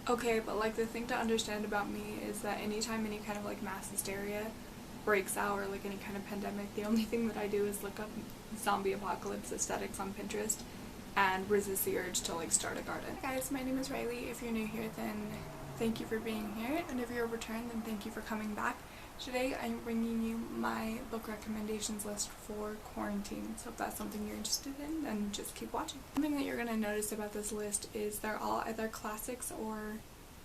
Okay, but like the thing to understand about me is that anytime any kind of like mass hysteria breaks out or like any kind of pandemic, the only thing that I do is look up zombie apocalypse aesthetics on Pinterest and resist the urge to like start a garden. Hi guys, my name is Rilie. If you're new here, then thank you for being here, and if you're a return, then thank you for coming back. Today I'm bringing you my book recommendations list for quarantine, so if that's something you're interested in, then just keep watching. Something that you're going to notice about this list is they're all either classics or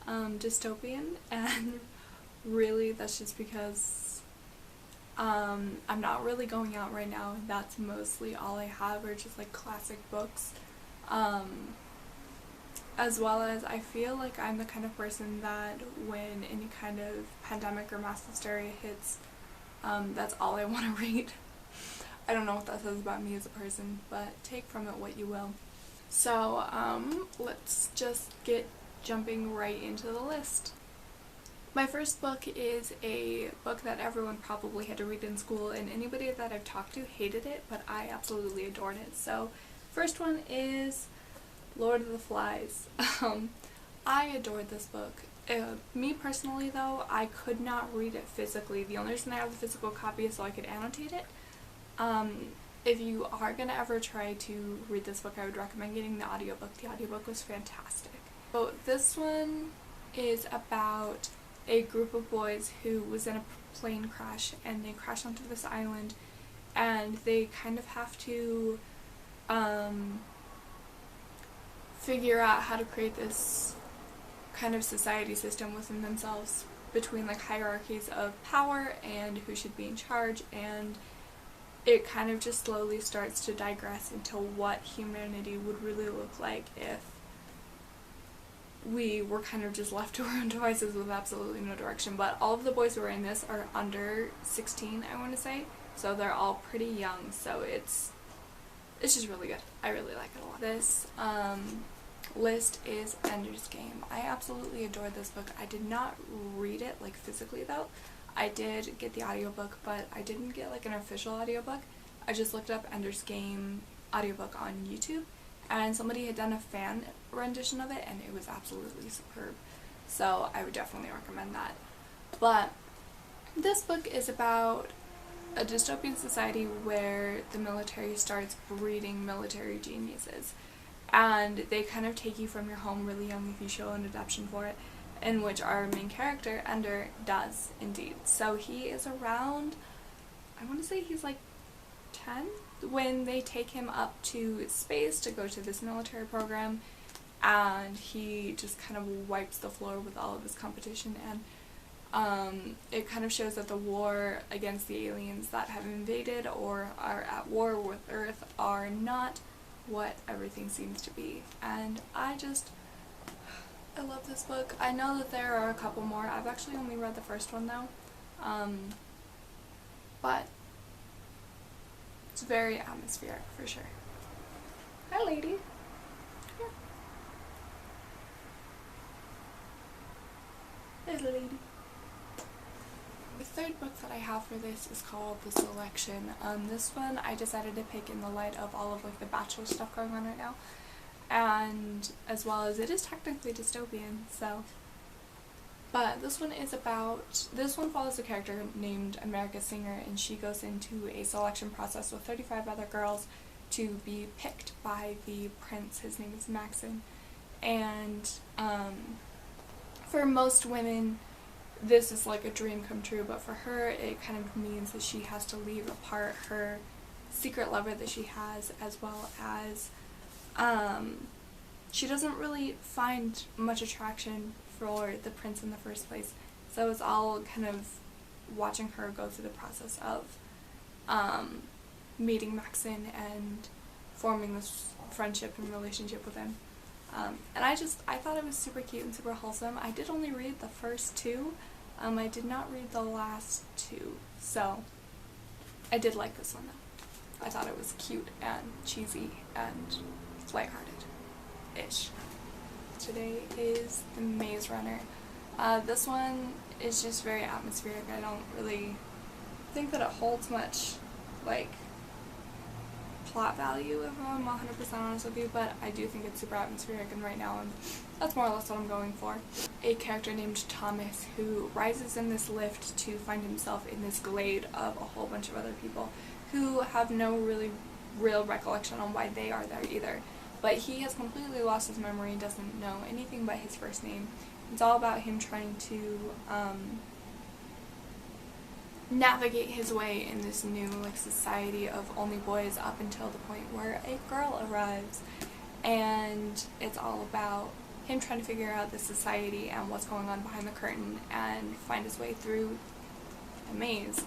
dystopian, and really that's just because I'm not really going out right now, and that's mostly all I have are just like classic books. As well as I feel like I'm the kind of person that when any kind of pandemic or mass hysteria hits, that's all I want to read. I don't know what that says about me as a person, but take from it what you will. So let's just get jumping right into the list. My first book is a book that everyone probably had to read in school, and anybody that I've talked to hated it, but I absolutely adored it. So first one is Lord of the Flies. I adored this book. Me personally though, I could not read it physically. The only reason I have the physical copy is so I could annotate it. If you are going to ever try to read this book, I would recommend getting the audiobook. The audiobook was fantastic. So this one is about a group of boys who was in a plane crash, and they crash onto this island, and they kind of have to figure out how to create this kind of society system within themselves between like hierarchies of power and who should be in charge, and it kind of just slowly starts to digress into what humanity would really look like if we were kind of just left to our own devices with absolutely no direction. But all of the boys who are in this are under 16, I want to say, so they're all pretty young, so it's just really good. I really like it a lot. This list is Ender's Game. I absolutely adored this book. I did not read it like physically though. I did get the audiobook, but I didn't get like an official audiobook. I just looked up Ender's Game audiobook on YouTube, and somebody had done a fan rendition of it, and it was absolutely superb. So I would definitely recommend that. But this book is about a dystopian society where the military starts breeding military geniuses, and they kind of take you from your home really young if you show an adoption for it, in which our main character, Ender, does indeed. So he is around, I want to say he's like 10 when they take him up to space to go to this military program, and he just kind of wipes the floor with all of his competition, and it kind of shows that the war against the aliens that have invaded or are at war with Earth are not what everything seems to be. And I love this book. I know that there are a couple more. I've actually only read the first one though, but it's very atmospheric for sure. Hi lady. Yeah. There's a lady. The third book that I have for this is called The Selection. This one I decided to pick in the light of all of like the Bachelor stuff going on right now, and as well as it is technically dystopian, so. But this one follows a character named America Singer, and she goes into a selection process with 35 other girls to be picked by the prince. His name is Maxon, and for most women this is like a dream come true, but for her it kind of means that she has to leave apart her secret lover that she has, as well as she doesn't really find much attraction for the prince in the first place. So it's all kind of watching her go through the process of meeting Maxon and forming this friendship and relationship with him. And I thought it was super cute and super wholesome. I did only read the first two. I did not read the last two, so I did like this one though. I thought it was cute and cheesy and lighthearted-ish. Today is The Maze Runner. This one is just very atmospheric. I don't really think that it holds much like plot value, if I'm 100% honest with you, but I do think it's super atmospheric, and right now that's more or less what I'm going for. A character named Thomas who rises in this lift to find himself in this glade of a whole bunch of other people who have no really real recollection on why they are there either. But he has completely lost his memory and doesn't know anything but his first name. It's all about him trying to navigate his way in this new society of only boys up until the point where a girl arrives. And it's all about him trying to figure out the society and what's going on behind the curtain and find his way through a maze.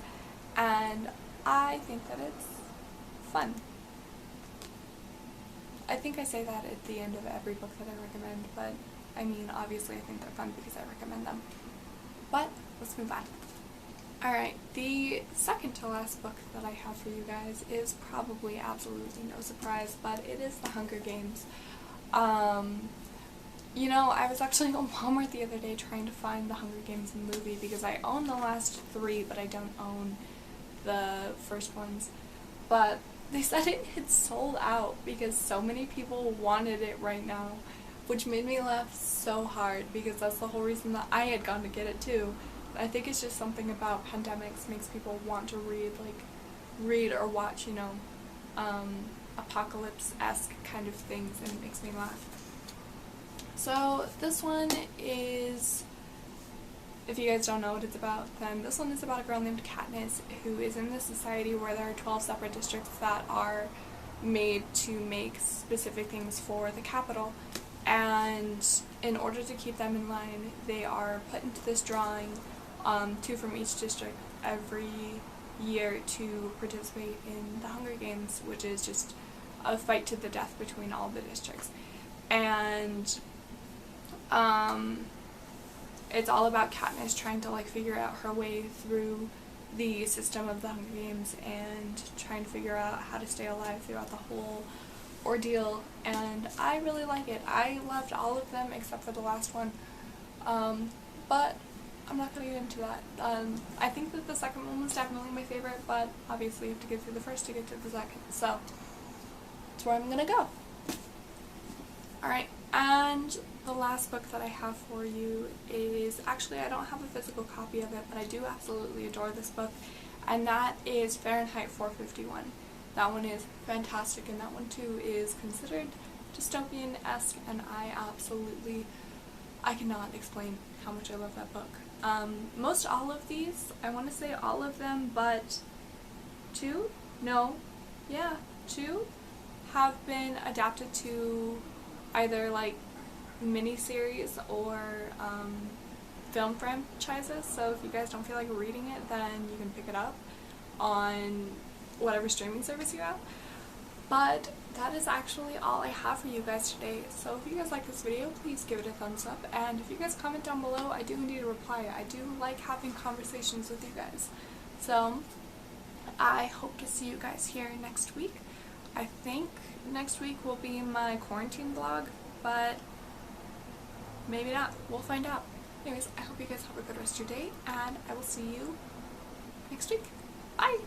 And I think that it's fun. I think I say that at the end of every book that I recommend, but I mean, obviously I think they're fun because I recommend them. But let's move on. Alright, the second to last book that I have for you guys is probably absolutely no surprise, but it is The Hunger Games. You know, I was actually on Walmart the other day trying to find The Hunger Games movie because I own the last 3, but I don't own the first ones. But they said it had sold out because so many people wanted it right now, which made me laugh so hard because that's the whole reason that I had gone to get it too. I think it's just something about pandemics makes people want to read or watch, you know, apocalypse-esque kind of things, and it makes me laugh. So this one is, if you guys don't know what it's about, then this one is about a girl named Katniss who is in this society where there are 12 separate districts that are made to make specific things for the capital, and in order to keep them in line, they are put into this drawing, 2 from each district every year to participate in the Hunger Games, which is just a fight to the death between all the districts. And it's all about Katniss trying to figure out her way through the system of the Hunger Games and trying to figure out how to stay alive throughout the whole ordeal, and I really like it. I loved all of them except for the last one, but I'm not going to get into that. I think that the second one was definitely my favorite, but obviously you have to get through the first to get to the second, so that's where I'm going to go. Alright, and the last book that I have for you is, actually I don't have a physical copy of it, but I do absolutely adore this book, and that is Fahrenheit 451. That one is fantastic, and that one too is considered dystopian-esque, and I cannot explain how much I love that book. Most all of these, I want to say all of them, but 2 have been adapted to either miniseries or film franchises, so if you guys don't feel like reading it, then you can pick it up on whatever streaming service you have. But that is actually all I have for you guys today, so if you guys like this video, please give it a thumbs up, and if you guys comment down below, I do indeed reply. I do like having conversations with you guys, so I hope to see you guys here next week. I think next week will be my quarantine vlog, but maybe not. We'll find out. Anyways, I hope you guys have a good rest of your day, and I will see you next week. Bye!